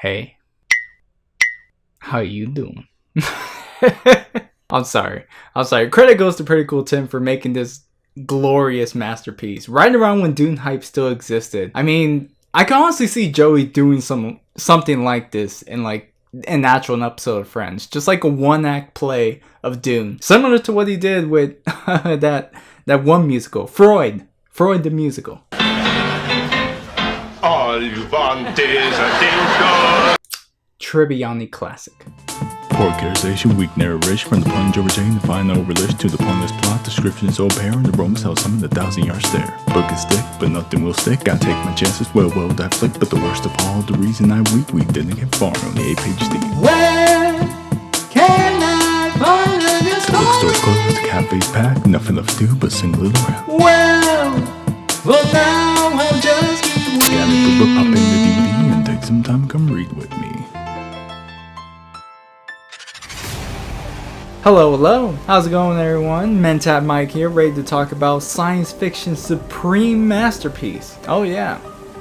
Hey, how you doing? I'm sorry. Credit goes to Pretty Cool Tim for making this glorious masterpiece right around when Dune hype still existed. I mean, I can honestly see Joey doing something like this in like a natural episode of Friends, just like a one-act play of Dune, similar to what he did with that one musical, Freud the musical. All you want is a dildo. Tribbiani classic. Poor characterization, weak narration from the plunge over chain, the final relish to the pointless plot. Description is so apparent, the Romans held some in the 1,000-yard stare. Book is thick, but nothing will stick. Gotta take my chances, well, that flick. But the worst of all, the reason I weak, we didn't get far on the 8-page steam. Where can I find this story? Bookstores closed, cafes packed, nothing left to do but sing a little rap. Well, now I'll just keep waiting. Gotta put the book up in the DVD and take some time, come read with me. Hello, how's it going everyone? Mentat Mike here, ready to talk about science fiction's supreme masterpiece. Oh yeah,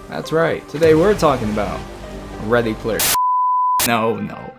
that's right, today we're talking about Ready Player. No.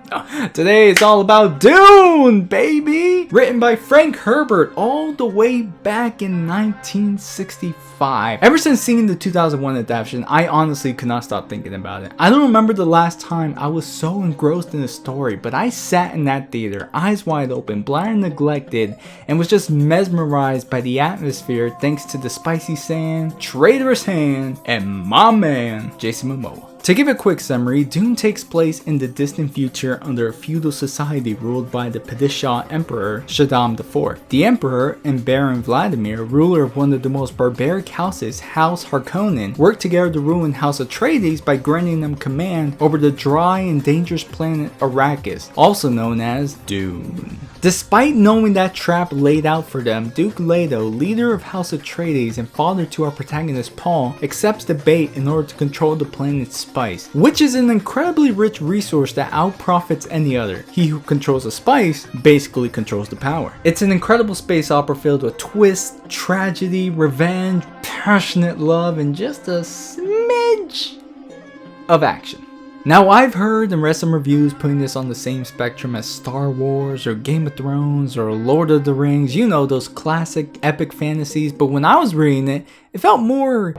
Today it's all about Dune, baby! Written by Frank Herbert all the way back in 1965. Ever since seeing the 2001 adaptation, I honestly could not stop thinking about it. I don't remember the last time I was so engrossed in the story, but I sat in that theater, eyes wide open, blind and neglected, and was just mesmerized by the atmosphere thanks to the spicy sand, traitorous hand, and my man, Jason Momoa. To give a quick summary, Dune takes place in the distant future under a feudal society ruled by the Padishah Emperor Shaddam IV. The Emperor and Baron Vladimir, ruler of one of the most barbaric houses, House Harkonnen, work together to ruin House Atreides by granting them command over the dry and dangerous planet Arrakis, also known as Dune. Despite knowing that trap laid out for them, Duke Leto, leader of House Atreides and father to our protagonist Paul, accepts the bait in order to control the planet's spice, which is an incredibly rich resource that outprofits any other. He who controls the spice basically controls the power. It's an incredible space opera filled with twists, tragedy, revenge, passionate love, and just a smidge of action. Now I've heard and read some reviews putting this on the same spectrum as Star Wars or Game of Thrones or Lord of the Rings, you know, those classic epic fantasies, but when I was reading it, it felt more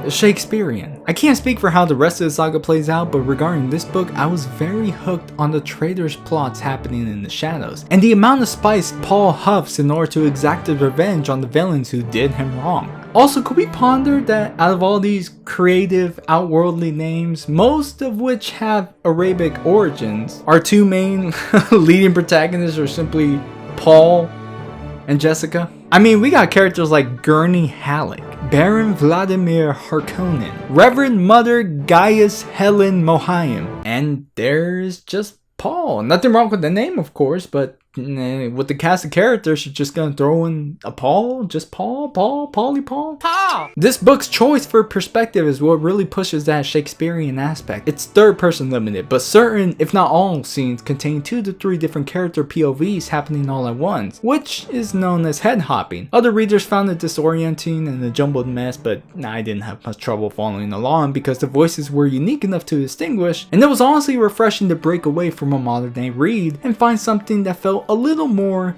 Shakespearean. I can't speak for how the rest of the saga plays out, but regarding this book, I was very hooked on the traitorous plots happening in the shadows, and the amount of spice Paul huffs in order to exact his revenge on the villains who did him wrong. Also, could we ponder that out of all these creative, outworldly names, most of which have Arabic origins, our two main leading protagonists are simply Paul and Jessica? I mean, we got characters like Gurney Halleck, Baron Vladimir Harkonnen, Reverend Mother Gaius Helen Mohiam, and there's just Paul. Nothing wrong with the name, of course, but with the cast of characters, you're just gonna throw in a Paul? Just Paul? This book's choice for perspective is what really pushes that Shakespearean aspect. It's third person limited, but certain, if not all, scenes contain 2 to 3 different character POVs happening all at once, which is known as head hopping. Other readers found it disorienting and a jumbled mess, but I didn't have much trouble following along because the voices were unique enough to distinguish, and it was honestly refreshing to break away from a modern day read and find something that felt a little more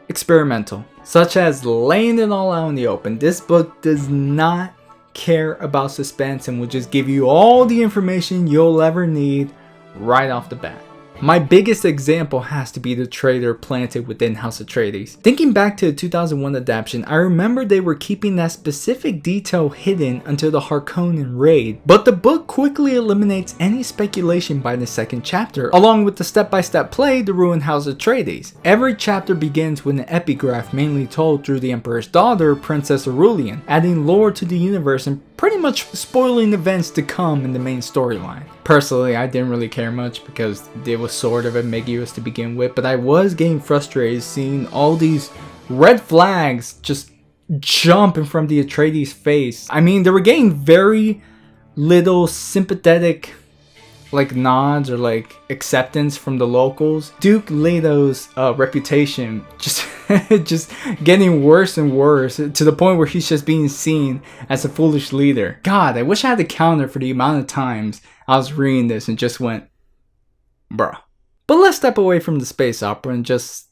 experimental, such as laying it all out in the open. This book does not care about suspense and will just give you all the information you'll ever need right off the bat. My biggest example has to be the traitor planted within House Atreides. Thinking back to the 2001 adaptation, I remember they were keeping that specific detail hidden until the Harkonnen raid, but the book quickly eliminates any speculation by the second chapter, along with the step-by-step play to ruin House Atreides. Every chapter begins with an epigraph mainly told through the Emperor's daughter, Princess Aurelian, adding lore to the universe and pretty much spoiling events to come in the main storyline. Personally, I didn't really care much because it was sort of ambiguous to begin with, but I was getting frustrated seeing all these red flags just jump in front of the Atreides' face. I mean, they were getting very little sympathetic nods or acceptance from the locals. Duke Leto's reputation just just getting worse and worse to the point where he's just being seen as a foolish leader. God, I wish I had the counter for the amount of times I was reading this and just went, Bruh. But let's step away from the space opera and just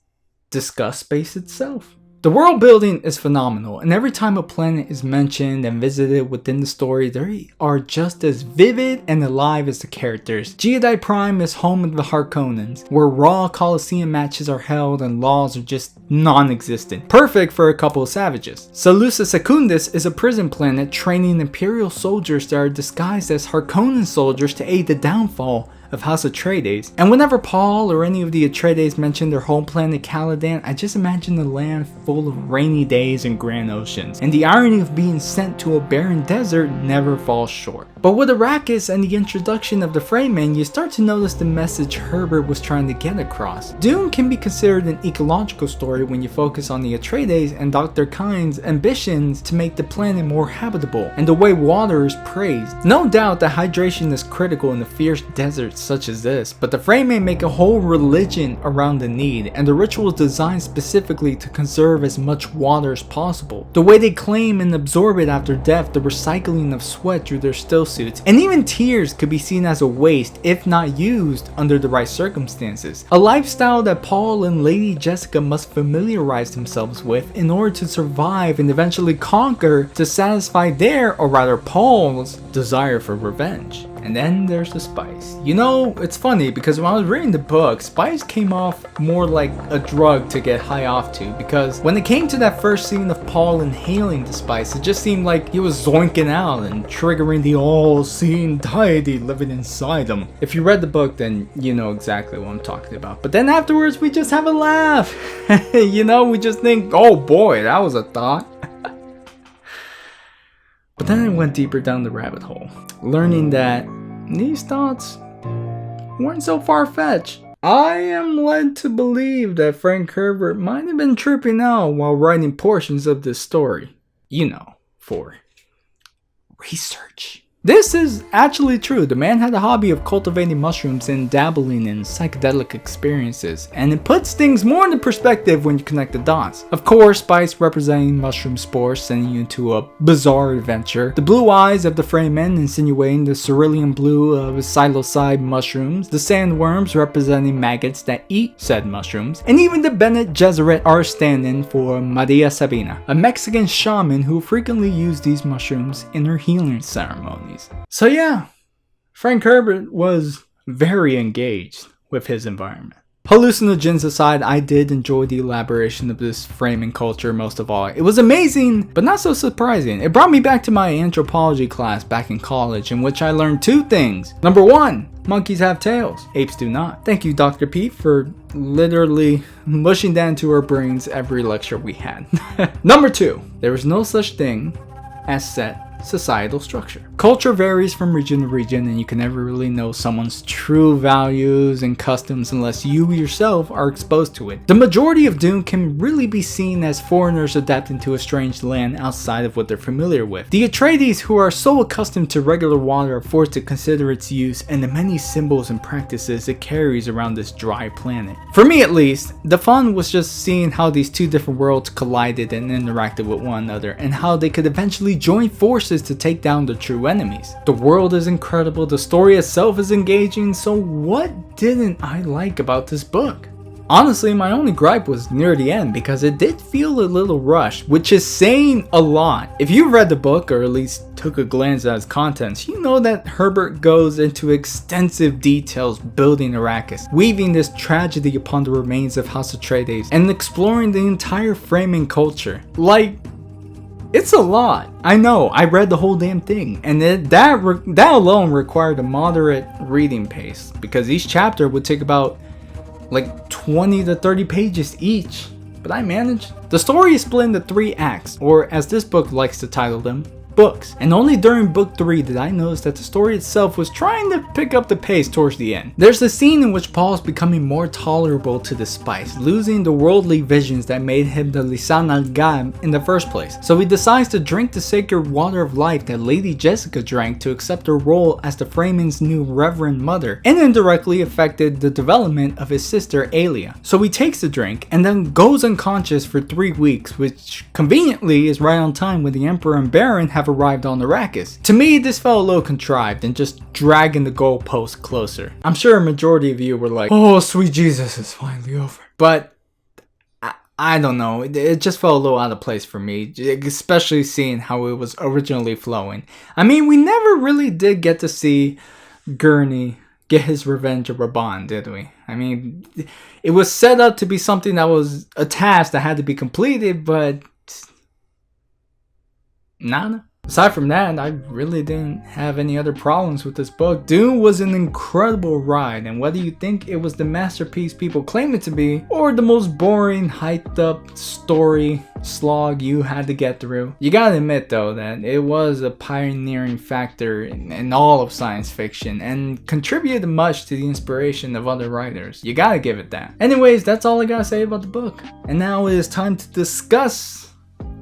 discuss space itself. The world building is phenomenal, and every time a planet is mentioned and visited within the story, they are just as vivid and alive as the characters. Giudice Prime is home of the Harkonnens, where raw Colosseum matches are held and laws are just non-existent. Perfect for a couple of savages. Salusa Secundus is a prison planet training Imperial soldiers that are disguised as Harkonnen soldiers to aid the downfall of House Atreides. And whenever Paul or any of the Atreides mention their home planet Caladan, I just imagine a land full of rainy days and grand oceans. And the irony of being sent to a barren desert never falls short. But with Arrakis and the introduction of the Fremen, you start to notice the message Herbert was trying to get across. Dune can be considered an ecological story when you focus on the Atreides and Dr. Kyne's ambitions to make the planet more habitable, and the way water is praised. No doubt that hydration is critical in a fierce desert such as this, but the Fremen make a whole religion around the need, and the ritual is designed specifically to conserve as much water as possible. The way they claim and absorb it after death, the recycling of sweat through their still suits, and even tears could be seen as a waste if not used under the right circumstances. A lifestyle that Paul and Lady Jessica must familiarize themselves with in order to survive and eventually conquer to satisfy their, or rather Paul's, desire for revenge. And then there's the spice. You know, it's funny because when I was reading the book, spice came off more like a drug to get high off to, because when it came to that first scene of Paul inhaling the spice, it just seemed like he was zoinking out and triggering the all-seeing deity living inside him. If you read the book, then you know exactly what I'm talking about. But then afterwards, we just have a laugh. You know, we just think, oh boy, that was a thought. But then I went deeper down the rabbit hole, learning that these thoughts weren't so far-fetched. I am led to believe that Frank Herbert might have been tripping out while writing portions of this story. You know, for research. This is actually true. The man had a hobby of cultivating mushrooms and dabbling in psychedelic experiences, and it puts things more into perspective when you connect the dots. Of course, spice representing mushroom spores sending you into a bizarre adventure, the blue eyes of the Fremen insinuating the cerulean blue of psilocybe mushrooms, the sandworms representing maggots that eat said mushrooms, and even the Bene Gesserit are standing for Maria Sabina, a Mexican shaman who frequently used these mushrooms in her healing ceremonies. So yeah, Frank Herbert was very engaged with his environment. Hallucinogens aside, I did enjoy the elaboration of this framing culture most of all. It was amazing, but not so surprising. It brought me back to my anthropology class back in college, in which I learned two things. Number one, monkeys have tails, apes do not. Thank you, Dr. Pete, for literally mushing that into our brains every lecture we had. Number two, there is no such thing as set societal structure. Culture varies from region to region, and you can never really know someone's true values and customs unless you yourself are exposed to it. The majority of Dune can really be seen as foreigners adapting to a strange land outside of what they're familiar with. The Atreides, who are so accustomed to regular water, are forced to consider its use and the many symbols and practices it carries around this dry planet. For me at least, the fun was just seeing how these two different worlds collided and interacted with one another, and how they could eventually join forces to take down the true enemies. The world is incredible, the story itself is engaging, so what didn't I like about this book? Honestly, my only gripe was near the end, because it did feel a little rushed, which is saying a lot. If you've read the book, or at least took a glance at its contents, you know that Herbert goes into extensive details building Arrakis, weaving this tragedy upon the remains of House Atreides, and exploring the entire framing culture. Like, it's a lot. I know, I read the whole damn thing, and that alone required a moderate reading pace, because each chapter would take about like 20 to 30 pages each, but I managed. The story is split into 3 acts, or as this book likes to title them, books, and only during book 3 did I notice that the story itself was trying to pick up the pace towards the end. There's a scene in which Paul is becoming more tolerable to the spice, losing the worldly visions that made him the Lisan al-Gaib in the first place. So he decides to drink the sacred water of life that Lady Jessica drank to accept her role as the Fremen's new Reverend Mother, and indirectly affected the development of his sister Aelia. So he takes the drink and then goes unconscious for 3 weeks, which conveniently is right on time when the Emperor and Baron have have arrived on Arrakis. To me, this felt a little contrived and just dragging the goalpost closer. I'm sure a majority of you were like, oh sweet Jesus, it's finally over. But I don't know, it just felt a little out of place for me, especially seeing how it was originally flowing. I mean, we never really did get to see Gurney get his revenge of Raban, did we? I mean, it was set up to be something that was a task that had to be completed, but nada. Aside from that, I really didn't have any other problems with this book. Dune was an incredible ride, and whether you think it was the masterpiece people claim it to be, or the most boring, hyped up story slog you had to get through, you gotta admit though that it was a pioneering factor in all of science fiction, and contributed much to the inspiration of other writers. You gotta give it that. Anyways, that's all I gotta say about the book. And now it is time to discuss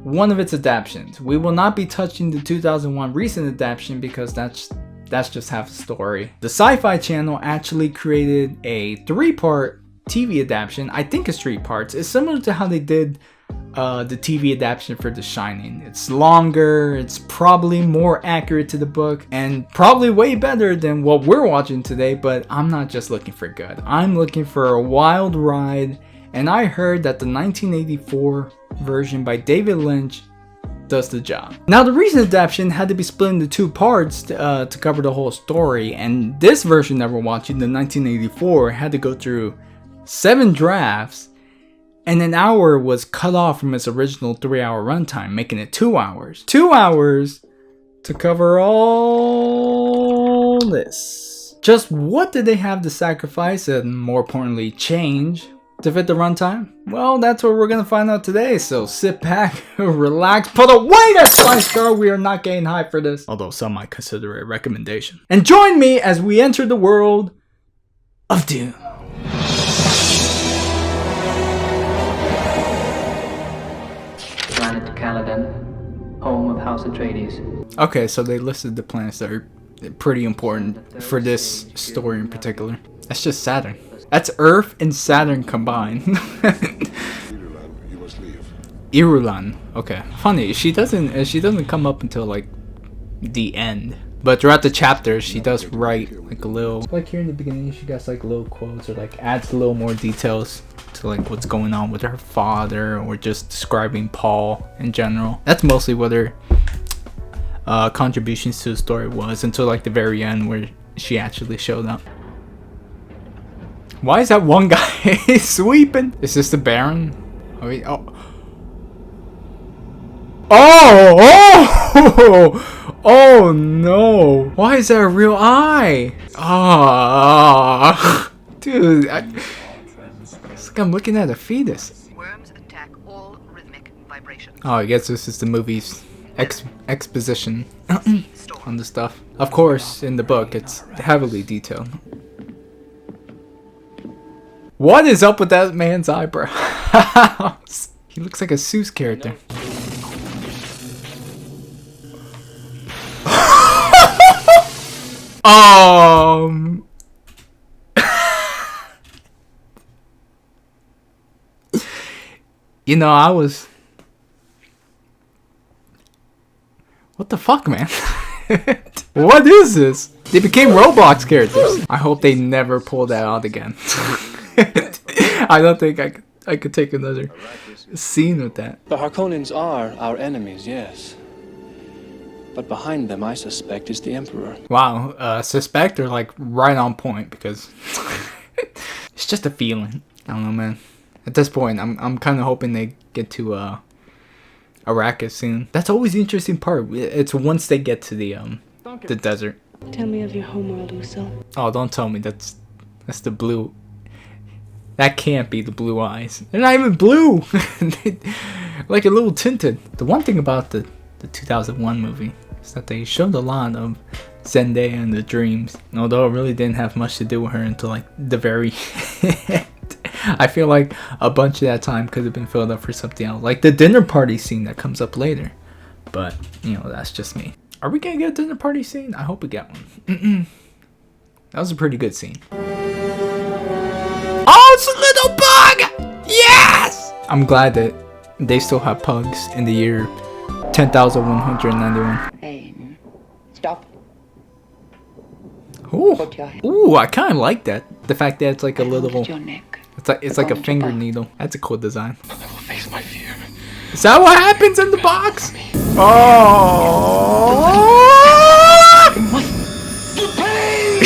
one of its adaptations. We will not be touching the 2001 recent adaptation because that's just half the story. The Sci-Fi Channel actually created a 3-part TV adaptation. I think it's 3 parts. It's similar to how they did the TV adaptation for The Shining. It's longer, it's probably more accurate to the book, and probably way better than what we're watching today, but I'm not just looking for good. I'm looking for a wild ride, and I heard that the 1984 version by David Lynch does the job. Now, the recent adaptation had to be split into 2 parts to cover the whole story, and this version that we're watching, the 1984, had to go through 7 drafts, and an hour was cut off from its original 3-hour runtime, making it 2 hours. 2 hours to cover all this. Just what did they have to sacrifice and, more importantly, change to fit the runtime? Well, that's what we're gonna find out today, so sit back, relax, put away that Slice Star. We are not getting hyped for this, although some might consider it a recommendation. And join me as we enter the world of Dune. Planet Caladan, home of House Atreides. Okay, so they listed the planets that are pretty important for this story in particular. That's just Saturn. That's Earth and Saturn combined. Irulan. Okay. Funny, she doesn't come up until like the end. But throughout the chapters, she does write like a little, like here in the beginning, she gets like little quotes or like adds a little more details to like what's going on with her father, or just describing Paul in general. That's mostly what her contributions to the story was, until like the very end where she actually showed up. Why is that one guy sweeping? Is this the Baron? Oh, oh no! Why is that a real eye? Ah, dude, it's like I'm looking at a fetus. Worms attack all rhythmic vibrations. Oh, I guess this is the movie's exposition on the stuff. Of course, in the book, it's heavily detailed. What is up with that man's eyebrows? He looks like a Seuss character. You know, I was... What the fuck, man? What is this? They became Roblox characters. I hope they never pull that out again. I don't think I could take another scene with that. The Harkonnens are our enemies, yes. But behind them, I suspect, is the Emperor. Wow, suspect or like right on point, because it's just a feeling. I don't know, man. At this point, I'm kind of hoping they get to Arrakis soon. That's always the interesting part. It's once they get to the desert. Tell me of your homeworld, Usul. Oh, don't tell me that's the blue. That can't be the blue eyes. They're not even blue. Like a little tinted. The one thing about the 2001 movie is that they showed a lot of Zendaya and the dreams. Although it really didn't have much to do with her until like the very end. I feel like a bunch of that time could have been filled up for something else. Like the dinner party scene that comes up later. But, you know, that's just me. Are we gonna get a dinner party scene? I hope we get one. That was a pretty good scene. Oh, it's a little bug! Yes! I'm glad that they still have pugs in the year 10,191. Stop. Ooh, Put your hand. ooh, I kind of like that. The fact that it's like a little, Hold your neck. it's like a Going to finger back. needle. That's a cool design. I will face my fear. Is that what happens in the box? Oh! The pain!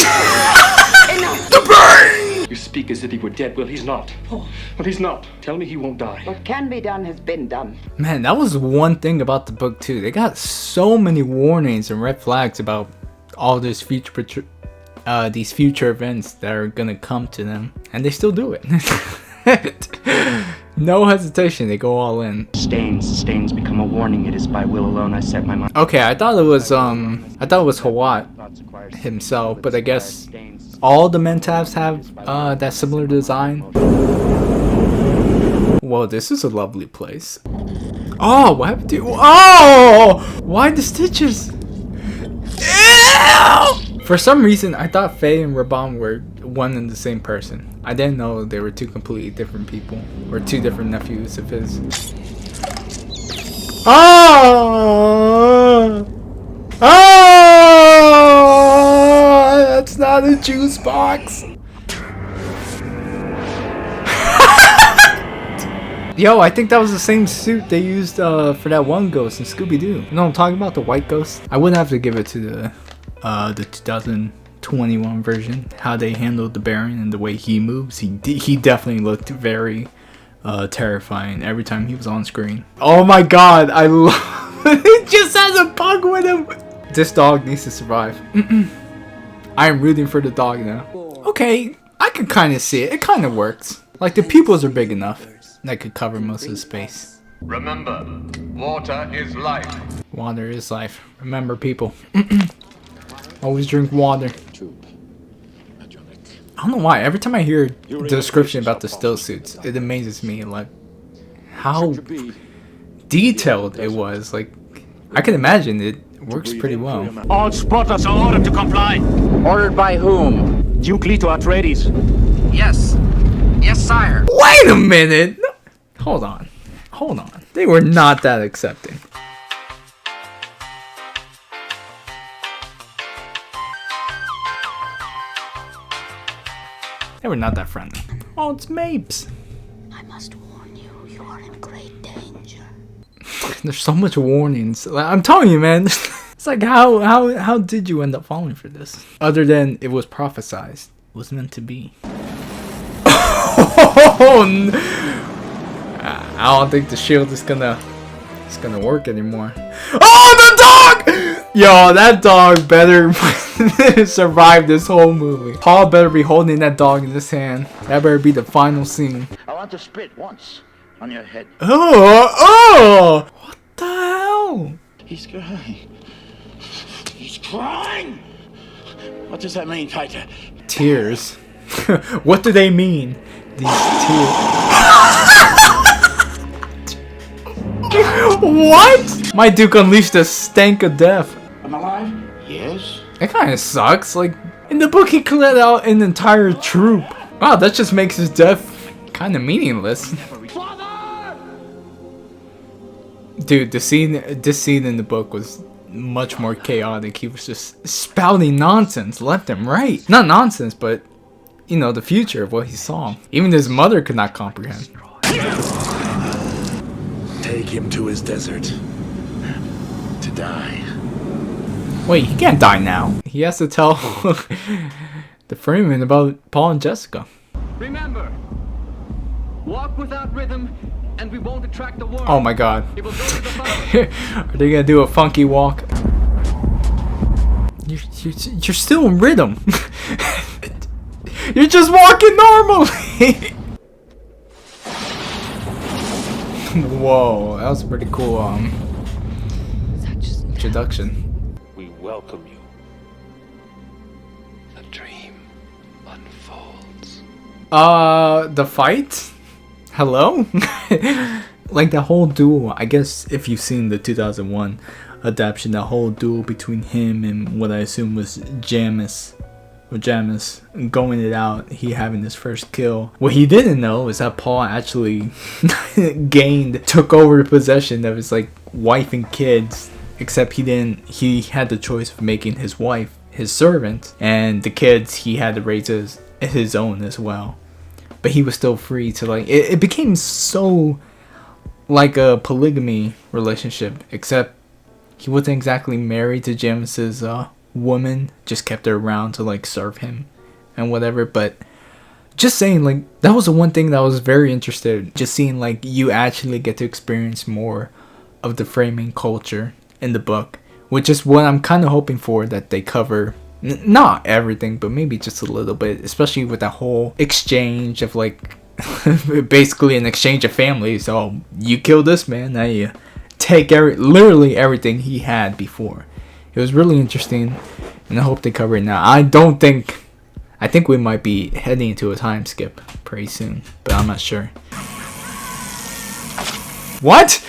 You speak as if he were dead. Well, he's not. Well, he's not. Tell me he won't die. What can be done has been done. Man, that was one thing about the book too. They got so many warnings and red flags about all these future events that are gonna come to them, and they still do it. No hesitation, they go all in. Stains become a warning. It is by will alone I set my mind. Okay, I thought it was Hawat himself, but I guess all the Mentabs have that similar design. Whoa, this is a lovely place. Oh, what happened to? Oh, why the stitches? Ew! For some reason, I thought Faye and Raban were one and the same person. I didn't know they were two completely different people, or two different nephews of his. Oh! Oh! That's not a juice box. Yo, I think that was the same suit they used for that one ghost in Scooby-Doo. You know what I'm talking about? The white ghost? I would have to give it to the 2021 version. How they handled the Baron and the way he moves. He definitely looked very terrifying every time he was on screen. Oh my god, I love it. Just has a pug with him. This dog needs to survive. I am rooting for the dog now. Okay, I can kind of see it. It kind of works. Like the pupils are big enough that could cover most of the space. Remember, water is life. Water is life. Remember, people. Always drink water. I don't know why. Every time I hear the description about the still suits, it amazes me like how detailed it was. Like I can imagine it works pretty well. All spotters are ordered to comply. Ordered by whom? Duke Leto Atreides. Yes. Yes, sire. Wait a minute! Hold on. Hold on. They were not that accepting. They were not that friendly. Oh, it's Mapes. I must warn you, you are in great danger. There's so much warnings. Like, I'm telling you, man. It's like how did you end up falling for this? Other than it was prophesized. It was meant to be. Oh, I don't think the shield is gonna work anymore. Oh, the dog! Yo, that dog better survive this whole movie. Paul better be holding that dog in his hand. That better be the final scene. I want to spit once on your head. Oh! What the hell? He's crying. He's crying! What does that mean, Fighter? Tears. What do they mean? These tears. What? My Duke unleashed a stank of death. I'm alive? Yes. It kind of sucks. Like, in the book, he cleared out an entire troop. Wow, that just makes his death kind of meaningless. Dude, this scene in the book was much more chaotic. He was just spouting nonsense left and right. Not nonsense, but, you know, the future of what he saw. Even his mother could not comprehend. Take him to his desert to die. Wait, he can't die now. He has to tell the Freeman about Paul and Jessica. Remember, walk without rhythm, and we won't attract the world. Oh my god. It will go to the fire. Are they gonna do a funky walk? You're still in rhythm. You're just walking normally. Whoa, that was a pretty cool introduction. We welcome you. The dream unfolds. The fight? Hello? Like the whole duel, I guess if you've seen the 2001 adaptation, the whole duel between him and what I assume was Jamis going it out, he having his first kill. What he didn't know is that Paul actually took over possession of his like wife and kids except he had the choice of making his wife his servant, and the kids he had to raise as his own as well. But he was still free to, like, it became so like a polygamy relationship, except he wasn't exactly married to James's woman, just kept her around to like serve him and whatever. But just saying, like, that was the one thing that I was very interested in, just seeing like you actually get to experience more of the framing culture in the book, which is what I'm kind of hoping for, that they cover not everything, but maybe just a little bit, especially with that whole exchange of like basically an exchange of families. So you kill this man, now you take literally everything he had before. It was really interesting, and I hope they cover it now. I think we might be heading into a time skip pretty soon, but I'm not sure. What?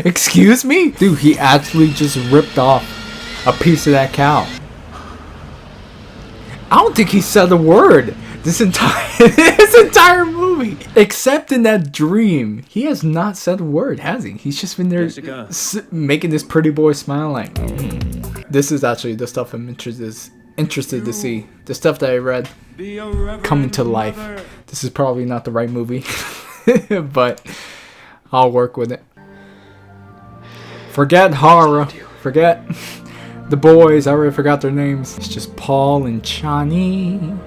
Excuse me? Dude, he actually just ripped off a piece of that cow. I don't think he said a word this entire movie, except in that dream. He has not said a word, has he? He's just been there making this pretty boy smile like, This is actually the stuff I'm interested to see. The stuff that I read coming to life. This is probably not the right movie, but I'll work with it. Forget horror. Forget the boys. I already forgot their names. It's just Paul and Chani.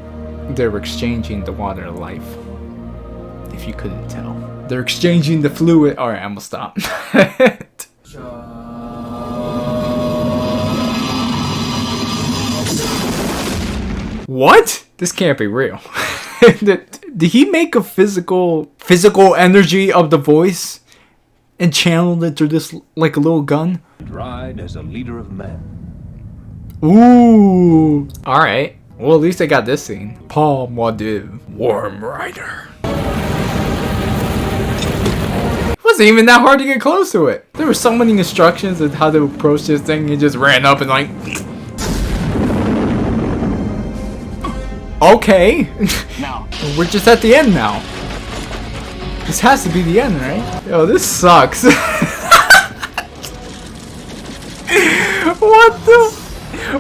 They're exchanging the water of life. If you couldn't tell. They're exchanging the fluid. Alright, I'm gonna stop. What? This can't be real. Did he make a physical energy of the voice and channeled it through this like a little gun? Ride as a leader of men. Ooh. Alright. Well, at least I got this scene. Paul Maudiv, Worm Rider. It wasn't even that hard to get close to it. There were so many instructions on how to approach this thing. He just ran up and like... Okay. Now. We're just at the end now. This has to be the end, right? Yo, this sucks. What the?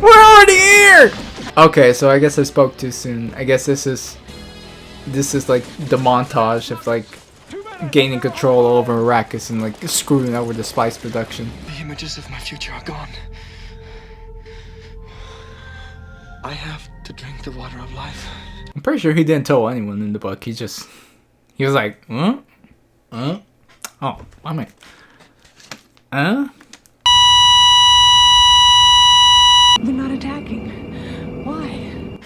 We're already here! Okay, so I guess I spoke too soon. I guess this is like the montage of like gaining control over Arrakis and like screwing over the spice production. The images of my future are gone. I have to drink the water of life. I'm pretty sure he didn't tell anyone in the book. He was like, huh? Huh? Oh, I mean, huh? We're not attacking. Why?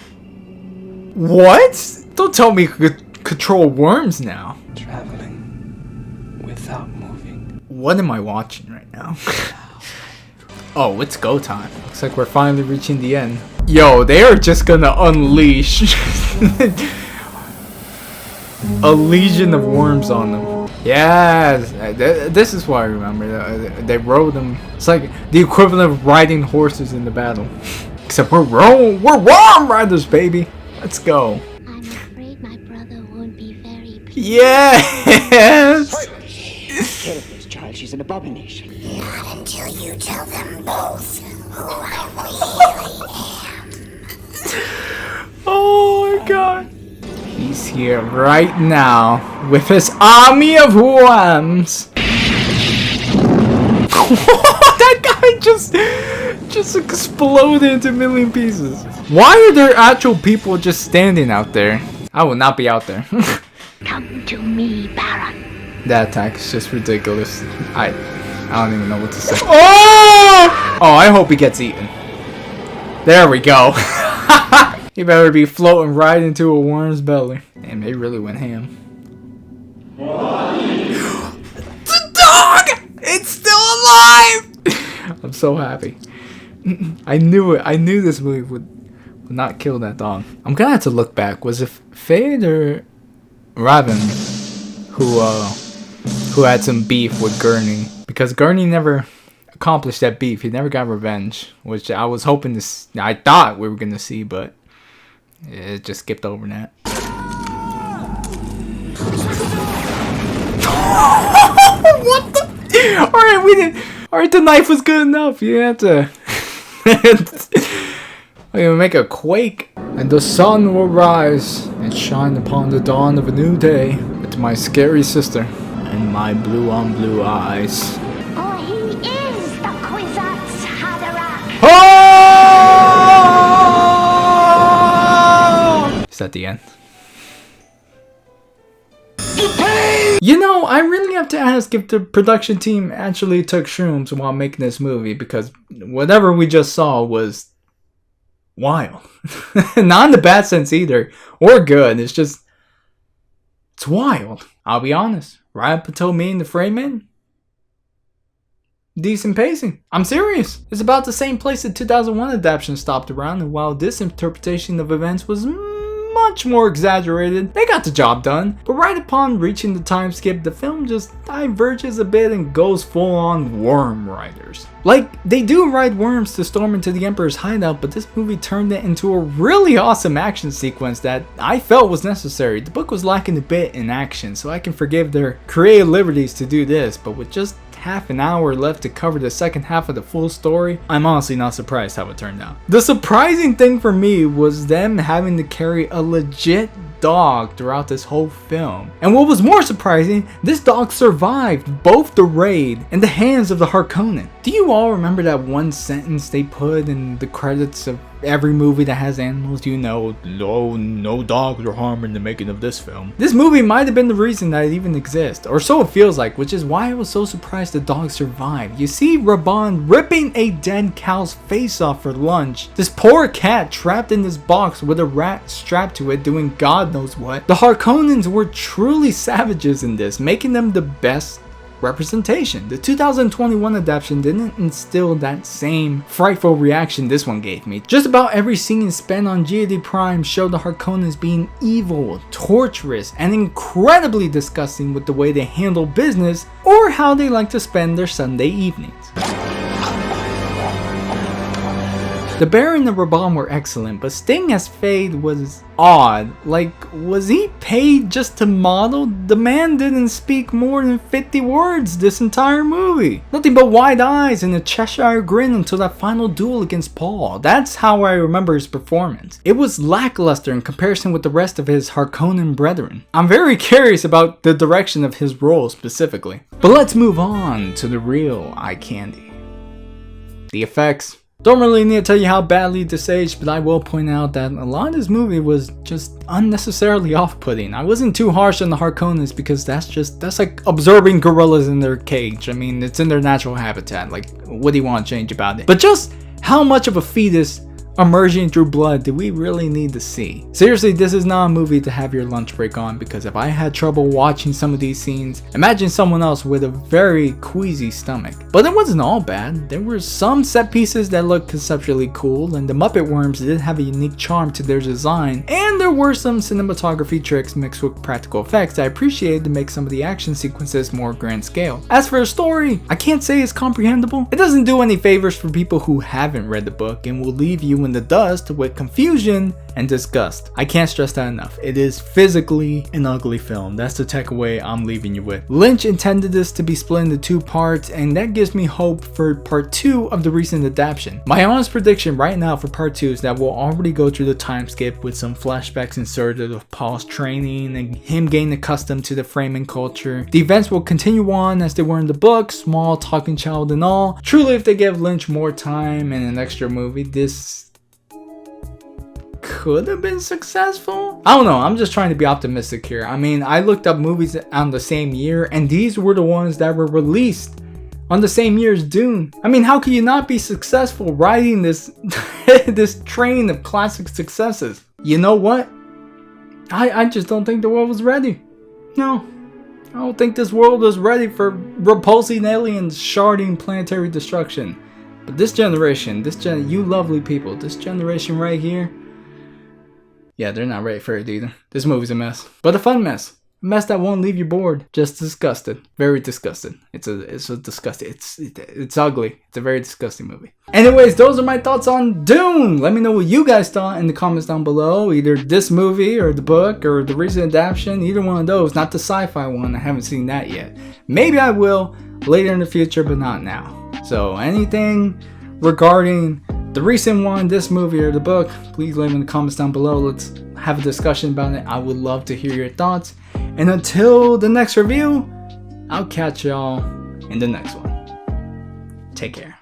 What? Don't tell me you could control worms now. Traveling without moving. What am I watching right now? Oh, it's go time. Looks like we're finally reaching the end. Yo, they are just gonna unleash a legion of worms on them. Yes, this is what I remember. They rode them. It's like the equivalent of riding horses in the battle. Except we're worm riders, baby. Let's go. I'm afraid my brother won't be very pleased. Yes! Get of this child, she's an abomination. Not until you tell them both who I really am. Oh my god. He's here right now with his army of worms. That guy just exploded into a million pieces. Why are there actual people just standing out there? I will not be out there. Come to me, Baron. That attack is just ridiculous. I don't even know what to say. Oh! Oh, I hope he gets eaten. There we go. He better be floating right into a worm's belly. Damn, they really went ham. The dog! It's still alive! I'm so happy. I knew it. I knew this movie would not kill that dog. I'm gonna have to look back. Was it Fade or Raven who had some beef with Gurney? Because Gurney never accomplished that beef. He never got revenge, which I was hoping to. I thought we were gonna see, but it just skipped over that. What the? Alright, Alright, the knife was good enough. You had to... I'm gonna make a quake. And the sun will rise and shine upon the dawn of a new day with my scary sister and my blue on blue eyes. For he is the Kwisatz Haderach. Oh! Is that the end? You know, I really have to ask if the production team actually took shrooms while making this movie, because whatever we just saw was wild. Not in the bad sense either, or good. It's just, it's wild. I'll be honest. Right up until meeting the Fremen, decent pacing. I'm serious. It's about the same place the 2001 adaptation stopped around, and while this interpretation of events was much more exaggerated, they got the job done. But right upon reaching the time skip, the film just diverges a bit and goes full on worm riders. Like, they do ride worms to storm into the Emperor's hideout, but this movie turned it into a really awesome action sequence that I felt was necessary. The book was lacking a bit in action, so I can forgive their creative liberties to do this, but with just half an hour left to cover the second half of the full story, I'm honestly not surprised how it turned out. The surprising thing for me was them having to carry a legit dog throughout this whole film. And what was more surprising, this dog survived both the raid and the hands of the Harkonnen. Do you all remember that one sentence they put in the credits of every movie that has animals? You know, no dogs were harmed in the making of this film. This movie might have been the reason that it even exists, or so it feels like, which is why I was so surprised the dog survived. You see Raban ripping a dead cow's face off for lunch. This poor cat trapped in this box with a rat strapped to it doing God knows what. The Harkonnens were truly savages in this, making them the best representation. The 2021 adaptation didn't instill that same frightful reaction this one gave me. Just about every scene spent on GOD Prime showed the Harkonnens being evil, torturous, and incredibly disgusting with the way they handle business or how they like to spend their Sunday evenings. The Bear and the Raban were excellent, but Sting as Fade was odd. Like, was he paid just to model? The man didn't speak more than 50 words this entire movie. Nothing but wide eyes and a Cheshire grin until that final duel against Paul. That's how I remember his performance. It was lackluster in comparison with the rest of his Harkonnen brethren. I'm very curious about the direction of his role specifically. But let's move on to the real eye candy. The effects. Don't really need to tell you how badly this aged, but I will point out that a lot of this movie was just unnecessarily off-putting. I wasn't too harsh on the Harkonnens because that's like observing gorillas in their cage. I mean, it's in their natural habitat. Like, what do you want to change about it? But just how much of a fetus emerging through blood do we really need to see? Seriously, this is not a movie to have your lunch break on, because if I had trouble watching some of these scenes, imagine someone else with a very queasy stomach. But it wasn't all bad. There were some set pieces that looked conceptually cool, and the Muppet Worms did have a unique charm to their design, and there were some cinematography tricks mixed with practical effects I appreciated to make some of the action sequences more grand scale. As for the story, I can't say it's comprehensible. It doesn't do any favors for people who haven't read the book and will leave you in the dust with confusion and disgust. I can't stress that enough. It is physically an ugly film. That's the takeaway I'm leaving you with. Lynch intended this to be split into 2 parts, and that gives me hope for part 2 of the recent adaptation. My honest prediction right now for part 2 is that we'll already go through the time skip with some flashbacks inserted of Paul's training and him getting accustomed to the Fremen culture. The events will continue on as they were in the book, small talking child and all. Truly, if they give Lynch more time and an extra movie, this could have been successful. I don't know, I'm just trying to be optimistic here. I mean, I looked up movies on the same year, and these were the ones that were released on the same year as Dune. I mean, how can you not be successful riding this this train of classic successes? You know what? I just don't think the world was ready. No, I don't think this world is ready for repulsing aliens sharding planetary destruction. But this generation, you lovely people, this generation right here, yeah, they're not ready for it either. This movie's a mess, but a fun mess. A mess that won't leave you bored. Just disgusted. Very disgusted. It's a disgusting. It's ugly. It's a very disgusting movie. Anyways, those are my thoughts on Dune. Let me know what you guys thought in the comments down below. Either this movie or the book or the recent adaptation. Either one of those. Not the sci-fi one. I haven't seen that yet. Maybe I will later in the future, but not now. So anything regarding the recent one, this movie, or the book, please leave in the comments down below. Let's have a discussion about it. I would love to hear your thoughts. And until the next review, I'll catch y'all in the next one. Take care.